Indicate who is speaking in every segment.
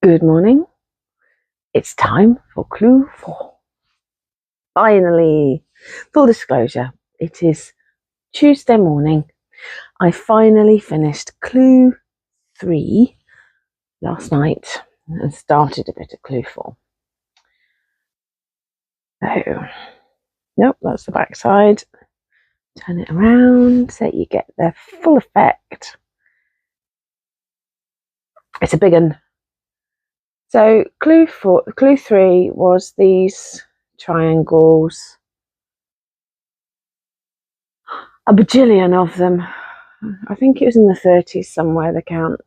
Speaker 1: Good morning. It's time for clue 4. Finally, full disclosure, it is Tuesday morning. I finally finished clue 3 last night and started a bit of clue 4. So, nope, that's the back side. Turn it around so you get the full effect. It's a big one. So clue 3 was these triangles. A bajillion of them. I think it was in the 30s somewhere, the count.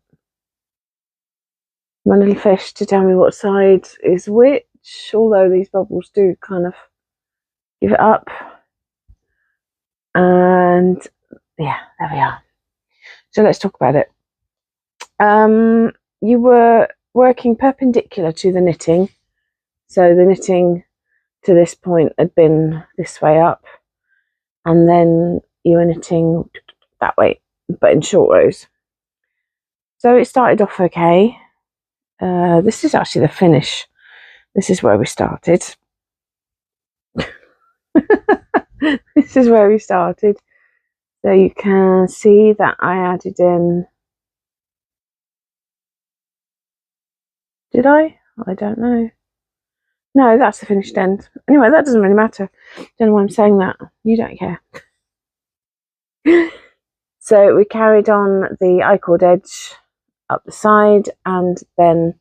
Speaker 1: My little fish to tell me what side is which, although these bubbles do kind of give it up. And yeah, there we are. So let's talk about it. You were working perpendicular to the knitting. So the knitting to this point had been this way up, and then you were knitting that way, but in short rows. So it started off okay. This is actually the finish. This is where we started. This is where we started. So you can see that I added in. Did I? I don't know. No, that's the finished end. Anyway, that doesn't really matter. Don't know why I'm saying that. You don't care. So we carried on the I-cord edge up the side, and then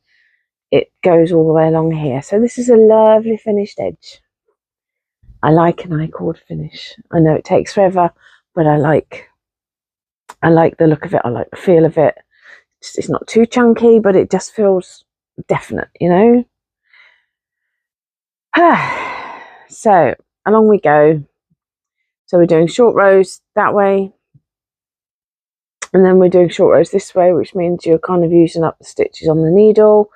Speaker 1: it goes all the way along here. So this is a lovely finished edge. I like an I-cord finish. I know it takes forever, but I like the look of it. I like the feel of it. It's not too chunky, but it just feels definite, you know. So along we go. So we're doing short rows that way, and then we're doing short rows this way, which means you're kind of using up the stitches on the needle,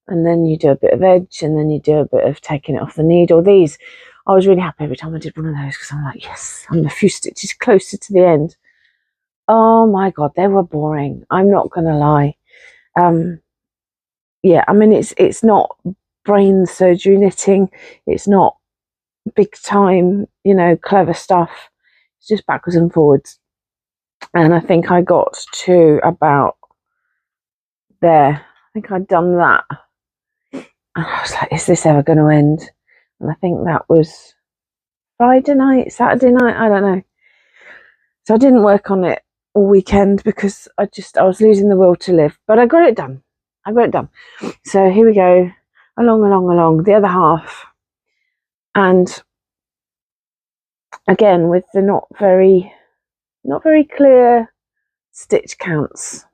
Speaker 1: and then you do a bit of edge, and then you do a bit of taking it off the needle. These, I was really happy every time I did one of those, because I'm like, yes, I'm a few stitches closer to the end. Oh my god, they were boring. I'm not gonna lie. Yeah, I mean, it's not brain surgery knitting. It's not big time, you know, clever stuff. It's just backwards and forwards. And I think I got to about there. I think I'd done that. And I was like, is this ever going to end? And I think that was Friday night, Saturday night, I don't know. So I didn't work on it all weekend because I was losing the will to live. But I got it done. So here we go, along, the other half. And again, with the not very clear stitch counts.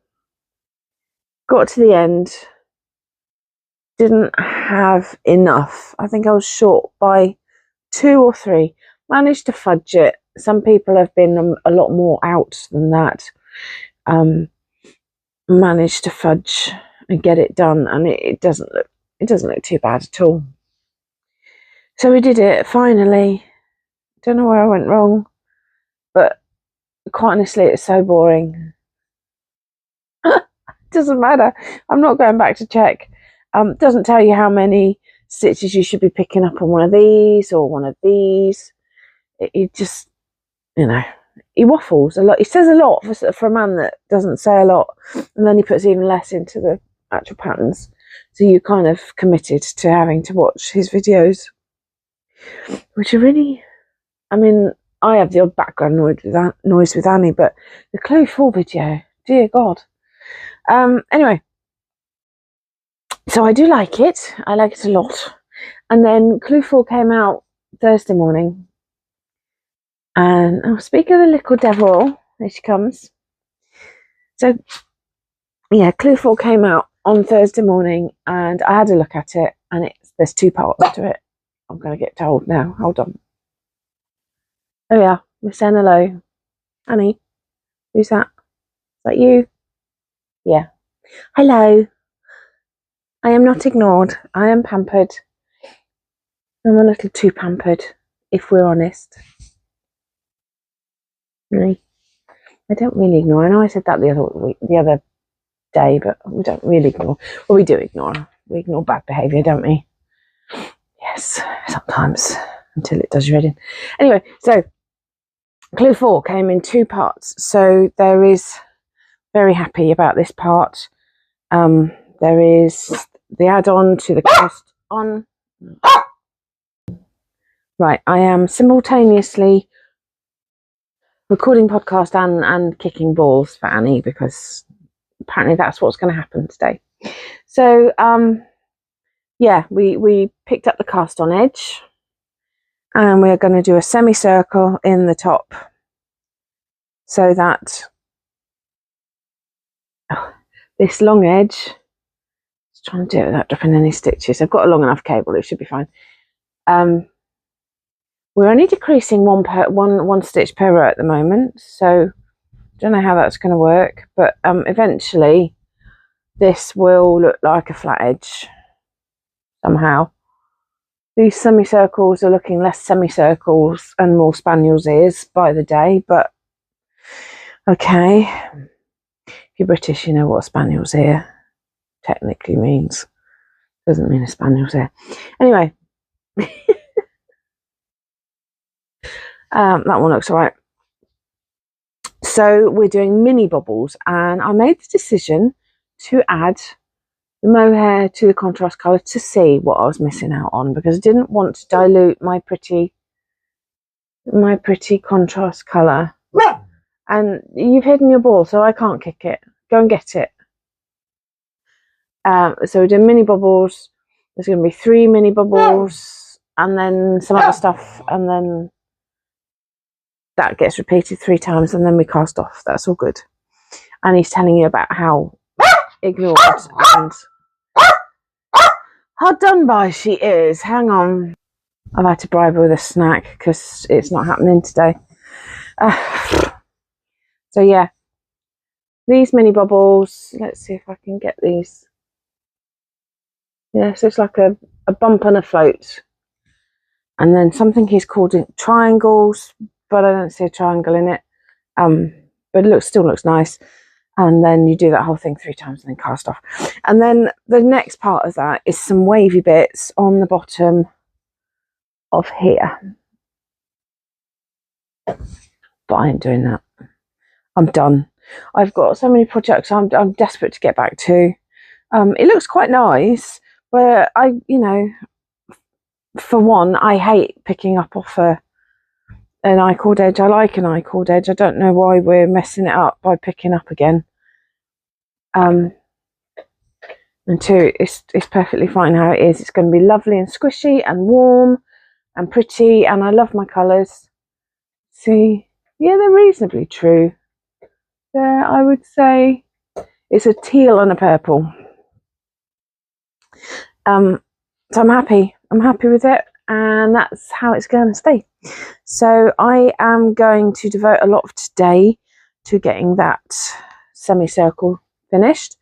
Speaker 1: Got to the end, didn't have enough. I think I was short by 2 or 3. Managed to fudge it. Some people have been a lot more out than that. Managed to fudge and get it done, and it doesn't look too bad at all. So we did it finally. Don't know where I went wrong, but quite honestly, it's so boring. Doesn't matter. I'm not going back to check. Doesn't tell you how many stitches you should be picking up on one of these or one of these. It just, you know, he waffles a lot. He says a lot for a man that doesn't say a lot, and then he puts even less into the actual patterns. So you're kind of committed to having to watch his videos, which are really, I mean, I have the odd background noise with Annie, but the Clue 4 video, dear God. Anyway, so I do like it. I like it a lot. And then Clue 4 came out Thursday morning. And I'll speak of the little devil. There she comes. So, yeah, Clue 4 came out on Thursday morning, and I had a look at it, and there's 2 parts to it. I'm going to get told now. Hold on. Oh, yeah. We're saying hello. Annie, who's that? Is that you? Yeah. Hello. I am not ignored. I am pampered. I'm a little too pampered, if we're honest. Really. I don't really ignore. I know I said that the other day, but we don't really ignore. Well, we do ignore. We ignore bad behaviour, don't we? Yes, sometimes, until it does your head in. Anyway, so clue 4 came in 2 parts. So there is, very happy about this part. There is the add-on to the cast on. Right, I am simultaneously recording podcast and kicking balls for Annie, because apparently that's what's going to happen today. So yeah, we picked up the cast on edge, and we're going to do a semicircle in the top, so that this long edge, just trying to do it without dropping any stitches. I've got a long enough cable, it should be fine. We're only decreasing one stitch per row at the moment, so don't know how that's going to work, but eventually this will look like a flat edge somehow. These semicircles are looking less semicircles and more spaniel's ears by the day, but okay. If you're British, you know what a spaniel's ear technically means. Doesn't mean a spaniel's ear. Anyway, that one looks all right. So we're doing mini bubbles, and I made the decision to add the mohair to the contrast colour to see what I was missing out on, because I didn't want to dilute my pretty contrast colour. And you've hidden your ball, so I can't kick it. Go and get it. So we're doing mini bubbles. There's going to be 3 mini bubbles, and then some other stuff, and then that gets repeated 3 times, and then we cast off. That's all good. And he's telling you about how ignored and hard done by she is. Hang on. I've had to bribe her with a snack because it's not happening today. So yeah, these mini bubbles, let's see if I can get these. Yeah, so it's like a bump and a float. And then something he's called triangles, but I don't see a triangle in it. But it still looks nice. And then you do that whole thing 3 times and then cast off. And then the next part of that is some wavy bits on the bottom of here. But I ain't doing that. I'm done. I've got so many projects I'm desperate to get back to. It looks quite nice, but for one, I hate picking up off an I-cord edge. I like an I-cord edge. I don't know why we're messing it up by picking up again. And 2, it's perfectly fine how it is. It's going to be lovely and squishy and warm and pretty, and I love my colours. See, yeah, they're reasonably true. There, I would say it's a teal and a purple. So I'm happy with it, and that's how it's going to stay. So I am going to devote a lot of today to getting that semicircle finished,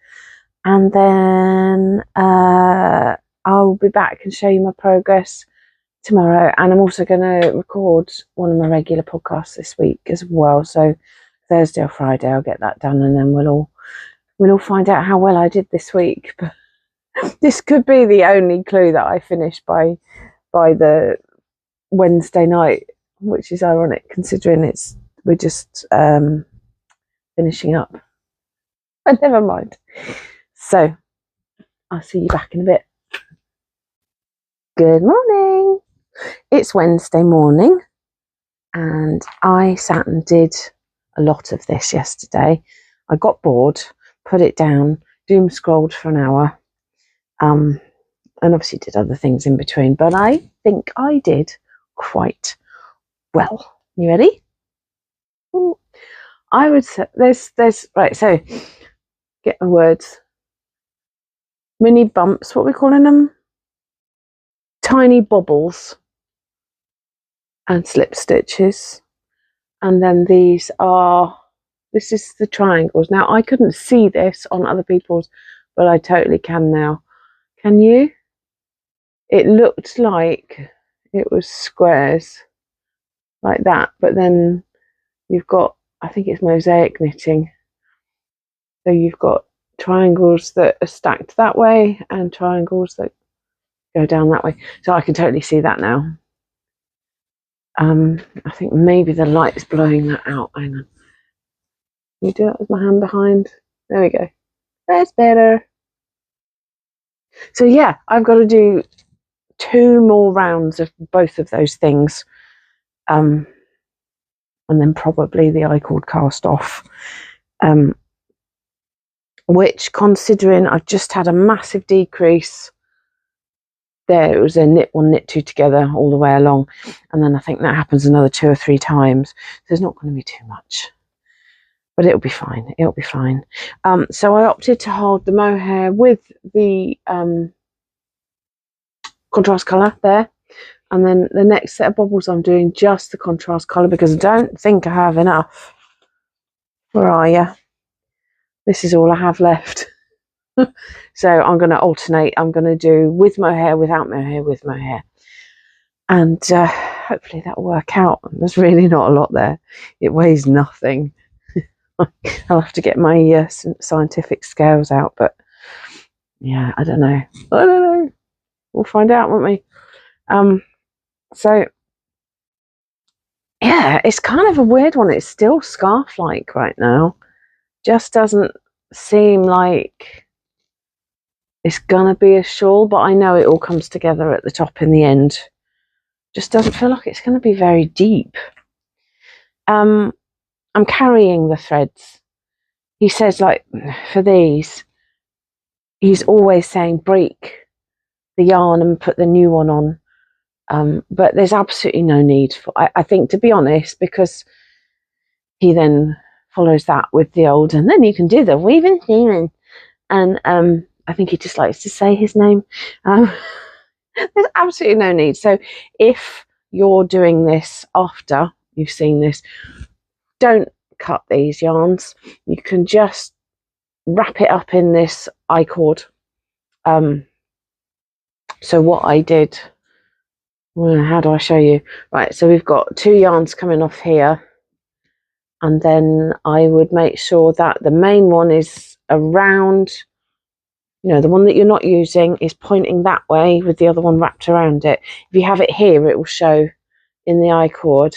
Speaker 1: and then I'll be back and show you my progress tomorrow. And I'm also going to record one of my regular podcasts this week as well, so Thursday or Friday I'll get that done, and then we'll all find out how well I did this week. But this could be the only clue that I finish by the Wednesday night, which is ironic considering we're just finishing up. But never mind. So I'll see you back in a bit. Good morning. It's Wednesday morning, and I sat and did a lot of this yesterday. I got bored, put it down, doom scrolled for an hour, and obviously did other things in between, but I think I did quite well. You ready? Ooh. I would say there's right, so get the words. Mini bumps, what are we calling them? Tiny bobbles and slip stitches. And then this is the triangles. Now I couldn't see this on other people's, but I totally can now. Can you? It looked like it was squares like that, but then you've got, I think it's mosaic knitting. So you've got triangles that are stacked that way and triangles that go down that way. So I can totally see that now. I think maybe the light's blowing that out. Hang on. Can you do it with my hand behind? There we go. That's better. So yeah, I've got to do 2 more rounds of both of those things. And then probably the I-cord cast off. Which, considering I've just had a massive decrease there, it was a knit 1, knit 2 together all the way along, and then I think that happens another 2 or 3 times. So there's not going to be too much, but it'll be fine. It'll be fine. So I opted to hold the mohair with the contrast colour there, and then the next set of bobbles I'm doing just the contrast colour because I don't think I have enough. Where are you? This is all I have left. So I'm going to alternate. I'm going to do with mohair, without mohair, with mohair. And hopefully that will work out. There's really not a lot there. It weighs nothing. I'll have to get my scientific scales out. But yeah, I don't know. I don't know. We'll find out, won't we? So yeah, it's kind of a weird one. It's still scarf-like right now. Just doesn't seem like it's gonna be a shawl, but I know it all comes together at the top in the end. Just doesn't feel like it's gonna be very deep. I'm carrying the threads. He says, like, for these, he's always saying break the yarn and put the new one on. But there's absolutely no need for, I think, to be honest, because he then follows that with the old, and then you can do the weaving theme. And I think he just likes to say his name. There's absolutely no need. So if you're doing this after you've seen this, don't cut these yarns. You can just wrap it up in this I-cord. So what I did, well, how do I show you? Right, so we've got 2 yarns coming off here, and then I would make sure that the main one is around, you know, the one that you're not using is pointing that way with the other one wrapped around it. If you have it here, it will show in the I-cord.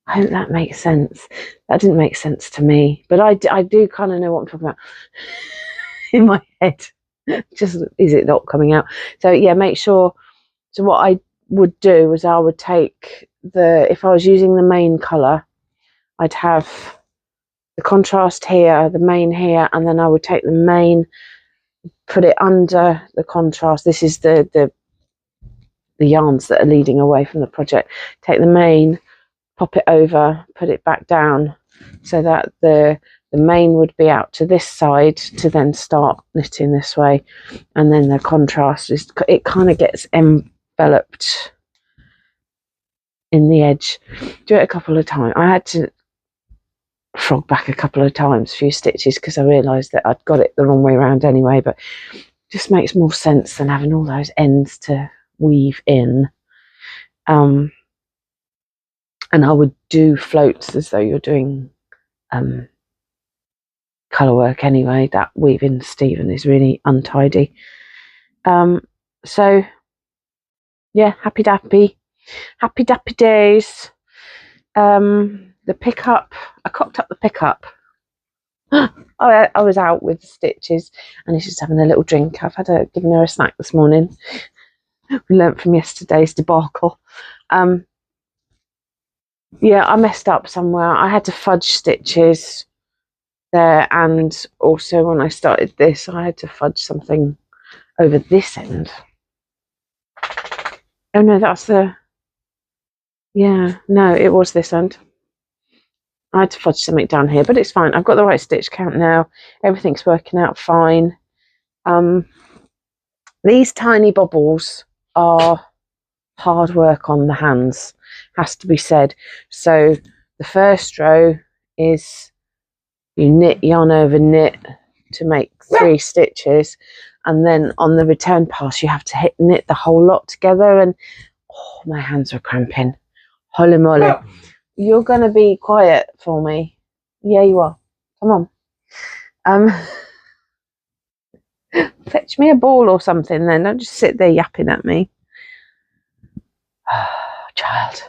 Speaker 1: I hope that makes sense. That didn't make sense to me, but I do kind of know what I'm talking about in my head. Just, is it not coming out? So yeah, make sure. So what I would do is I would take if I was using the main colour, I'd have the contrast here, the main here, and then I would take the main, put it under the contrast. This is the yarns that are leading away from the project. Take the main, pop it over, put it back down, so that the main would be out to this side to then start knitting this way, and then the contrast is, it kind of gets enveloped in the edge. Do it a couple of times. I had to frog back a couple of times, a few stitches, because I realised that I'd got it the wrong way around anyway, but it just makes more sense than having all those ends to weave in. And I would do floats as though you're doing colour work anyway. That weaving Stephen is really untidy. So yeah, happy dappy days. The pickup, I cocked up the pickup. I was out with the stitches, and he's just having a little drink. I've given her a snack this morning. We learnt from yesterday's debacle. Yeah, I messed up somewhere. I had to fudge stitches there, and also when I started this, I had to fudge something over this end. Oh no, that's the, yeah, no, it was this end. I had to fudge something down here, but it's fine. I've got the right stitch count now. Everything's working out fine. These tiny bobbles are hard work on the hands, has to be said. So the first row is you knit yarn over knit to make 3 stitches, and then on the return pass you have to knit the whole lot together, and oh, my hands are cramping. Holy moly. You're going to be quiet for me. Yeah, you are. Come on. Fetch me a ball or something then. Don't just sit there yapping at me. Child.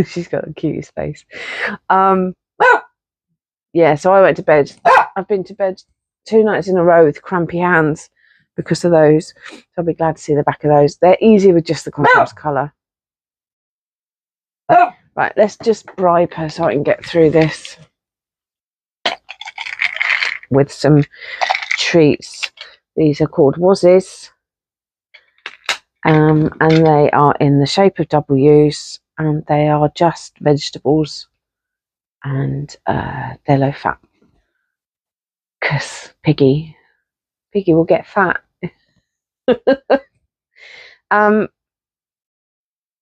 Speaker 1: She's got the cutest face. Yeah, so I went to bed. I've been to bed 2 nights in a row with crampy hands because of those. So I'll be glad to see the back of those. They're easy with just the contrast colour. Right, let's just bribe her so I can get through this with some treats. These are called Wazzies. And they are in the shape of W's, and they are just vegetables, and they're low fat because Piggy will get fat.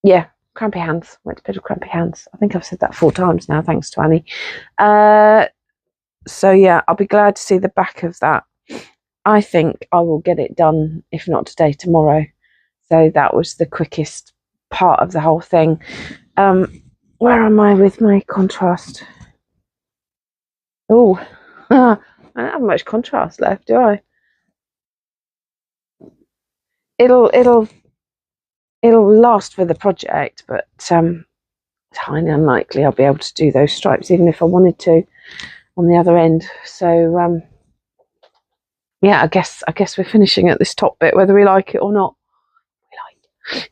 Speaker 1: Yeah, crampy hands. Went to bed with crampy hands. I think I've said that 4 times now, thanks to Annie. So yeah, I'll be glad to see the back of that. I think I will get it done, if not today, tomorrow. So that was the quickest part of the whole thing. Where am I with my contrast? Oh, I don't have much contrast left, do I? It'll last for the project, but it's highly unlikely I'll be able to do those stripes, even if I wanted to, on the other end. So yeah, I guess we're finishing at this top bit, whether we like it or not. We like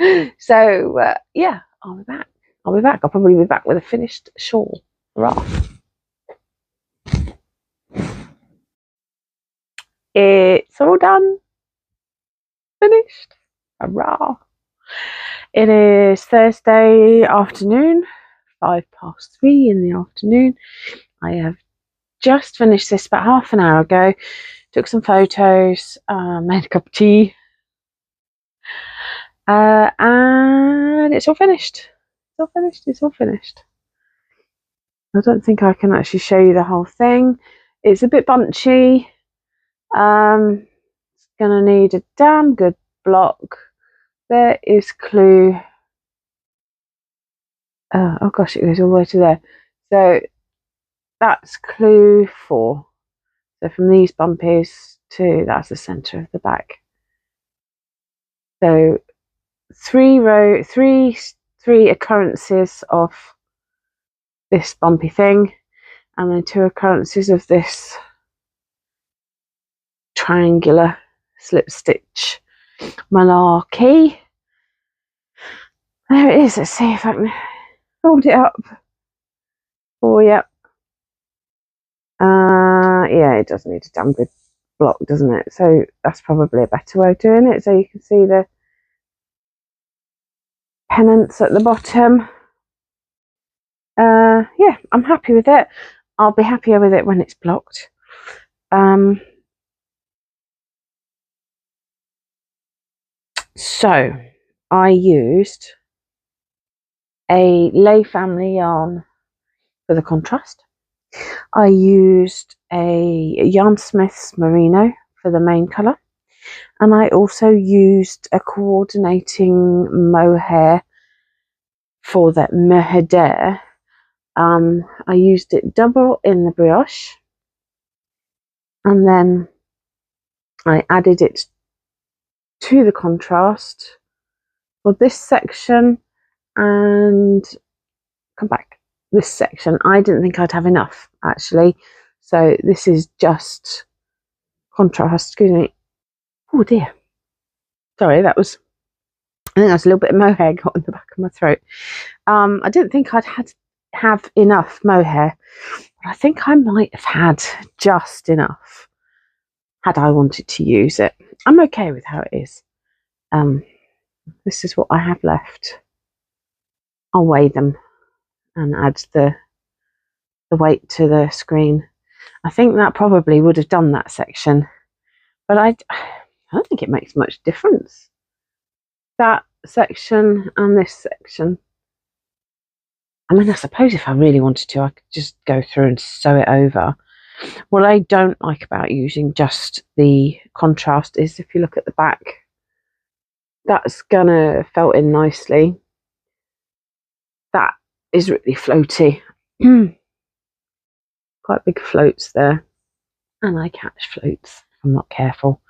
Speaker 1: it. So yeah, I'll be back. I'll probably be back with a finished shawl. Hurrah. It's all done. Finished. Hurrah. It is Thursday afternoon, 3:05 in the afternoon. I have just finished this about half an hour ago. Took some photos, made a cup of tea, and it's all finished. It's all finished. I don't think I can actually show you the whole thing. It's a bit bunchy. It's gonna need a damn good block. There is clue. Oh gosh, it goes all the way to there. So that's clue 4. So from these bumpies to that's the centre of the back. So 3 occurrences of this bumpy thing, and then 2 occurrences of this triangular slip stitch malarkey. There it is. Let's see if I can hold it up. Oh yeah. Yeah, it does need a damn good block, doesn't it? So that's probably a better way of doing it. So you can see the pennants at the bottom. Yeah, I'm happy with it. I'll be happier with it when it's blocked. So I used a Lay Family yarn for the contrast. I used a Yarnsmiths merino for the main colour, and I also used a coordinating mohair for the mohair. I used it double in the brioche, and then I added it to the contrast for this section and come back this section. I didn't think I'd have enough actually, so this is just contrast. Excuse me. Oh dear, sorry, I think that's a little bit of mohair got in the back of my throat. I didn't think I'd have enough mohair, but I think I might have had just enough had I wanted to use it. I'm okay with how it is. This is what I have left. I'll weigh them and add the weight to the screen. I think that probably would have done that section, but I don't think it makes much difference. That section and this section. I mean, I suppose if I really wanted to, I could just go through and sew it over. What I don't like about using just the contrast is if you look at the back, that's gonna felt in nicely. That is really floaty. Quite big floats there. and I catch floats if I'm not careful.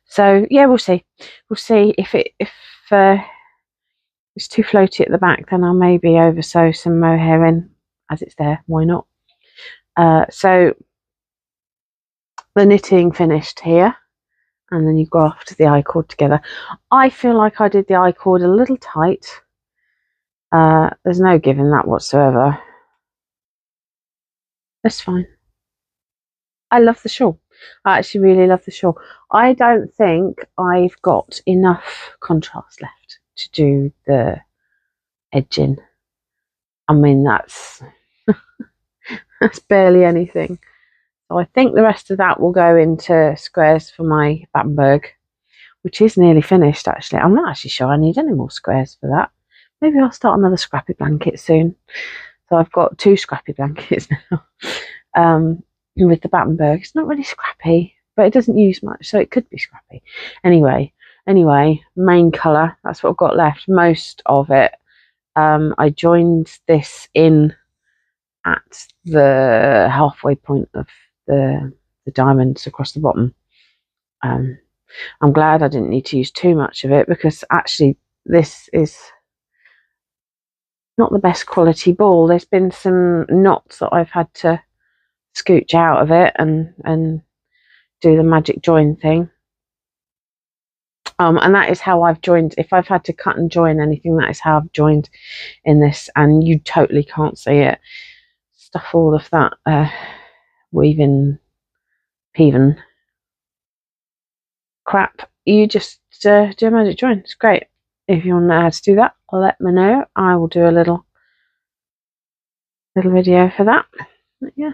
Speaker 1: So yeah, we'll see. We'll see if it's too floaty at the back, then I'll maybe over sew some mohair in as it's there. Why not? So the knitting finished here, and then you graft the I-cord together. I feel like I did the I-cord a little tight. There's no giving that whatsoever. That's fine. I love the shawl. I actually really love the shawl. I don't think I've got enough contrast left to do the edging. I mean, that's that's barely anything. So I think the rest of that will go into squares for my Battenberg, which is nearly finished actually. I'm not actually sure I need any more squares for that. Maybe I'll start another scrappy blanket soon. So I've got 2 scrappy blankets now. With the Battenberg, it's not really scrappy, but it doesn't use much, so it could be scrappy. Anyway, main colour, that's what I've got left, most of it. I joined this in at the halfway point of the diamonds across the bottom. I'm glad I didn't need to use too much of it, because actually this is not the best quality ball. There's been some knots that I've had to scooch out of it and do the magic join thing. And that is how I've joined. If I've had to cut and join anything, that is how I've joined in this, and you totally can't see it. Stuff all of that weaving, peaving crap. You just do a magic join. It's great. If you want to know how to do that, let me know. I will do a little video for that. But yeah,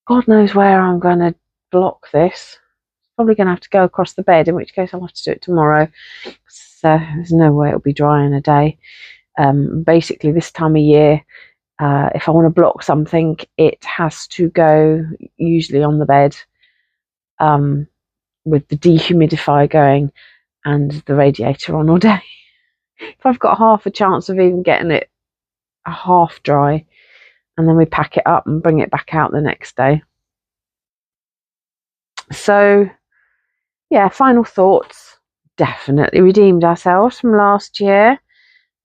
Speaker 1: God knows where I'm going to block this. Probably going to have to go across the bed, in which case I'll have to do it tomorrow. So there's no way it'll be dry in a day. Basically, this time of year, if I want to block something, it has to go usually on the bed with the dehumidifier going and the radiator on all day. If I've got half a chance of even getting it half dry, and then we pack it up and bring it back out the next day. So yeah, final thoughts. Definitely redeemed ourselves from last year.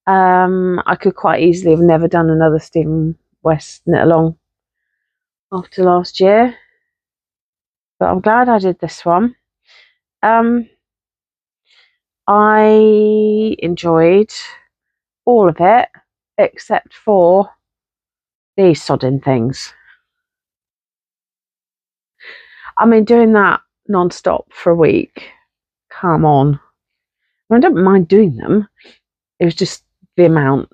Speaker 1: I could quite easily have never done another Stephen West knit along after last year, but I'm glad I did this one. I enjoyed all of it except for these sodding things. I mean, doing that non-stop for a week, come on. I don't mind doing them. It was just the amount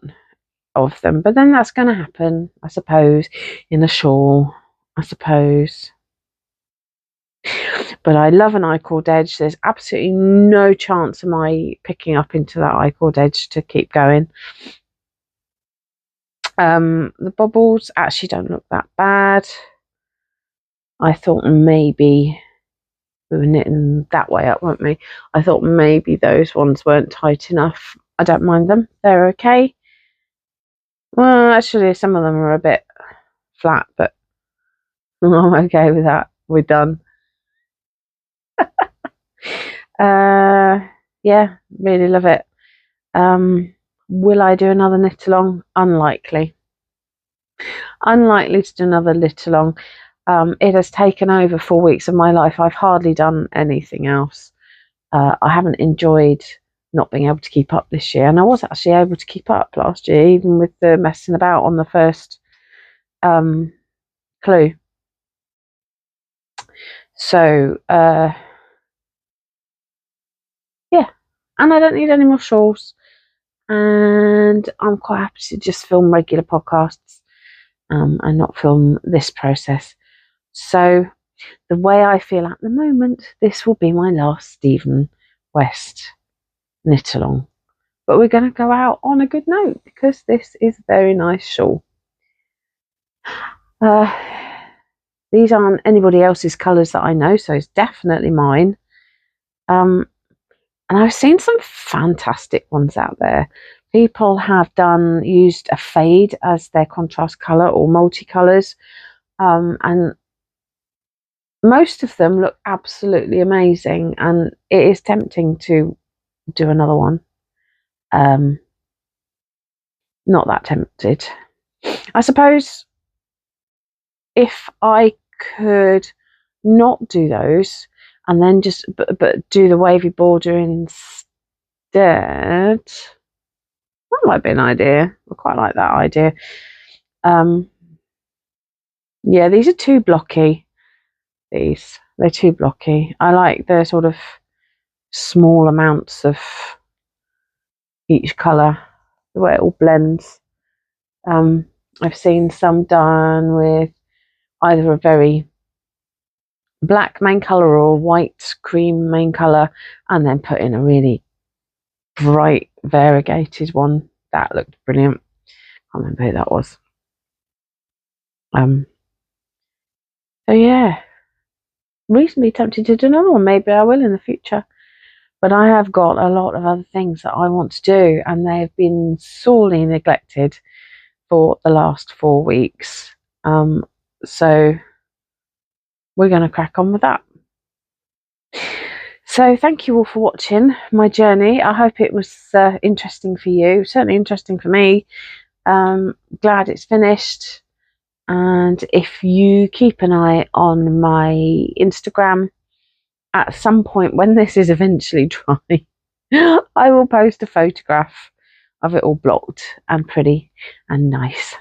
Speaker 1: of them. But then that's going to happen, I suppose, in a shawl, I suppose. But I love an I-cord edge. There's absolutely no chance of my picking up into that I-cord edge to keep going. The bobbles actually don't look that bad. I thought maybe we were knitting that way up, weren't we? I thought maybe those ones weren't tight enough. I don't mind them. They're okay. Well, actually, some of them are a bit flat, but I'm okay with that. We're done. Yeah, really love it. Will I do another knit along? Unlikely. Unlikely to do another knit along. It has taken over 4 weeks of my life. I've hardly done anything else. I haven't enjoyed not being able to keep up this year, and I was actually able to keep up last year, even with the messing about on the first clue. So yeah, and I don't need any more shawls, and I'm quite happy to just film regular podcasts and not film this process. So the way I feel at the moment, this will be my last Stephen West knit along, but we're going to go out on a good note because this is a very nice shawl. These aren't anybody else's colours that I know, so it's definitely mine. And I've seen some fantastic ones out there. People have used a fade as their contrast colour or multicolours, and most of them look absolutely amazing, and it is tempting to do another one. Not that tempted. I suppose if I could not do those and then just but do the wavy border instead, that might be an idea. I quite like that idea. Yeah, these are too blocky. They're too blocky. I like the sort of small amounts of each colour, the way it all blends. I've seen some done with either a very black main colour or a white cream main colour, and then put in a really bright variegated one. That looked brilliant. I can't remember who that was. So yeah, reasonably tempted to do another one. Maybe I will in the future. But I have got a lot of other things that I want to do, and they have been sorely neglected for the last 4 weeks. So we're going to crack on with that. So thank you all for watching my journey. I hope it was interesting for you. Certainly interesting for me. Glad it's finished. And if you keep an eye on my Instagram, at some point when this is eventually dry, I will post a photograph of it all blocked and pretty and nice.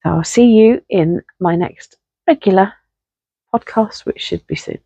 Speaker 1: So I'll see you in my next regular podcast, which should be soon.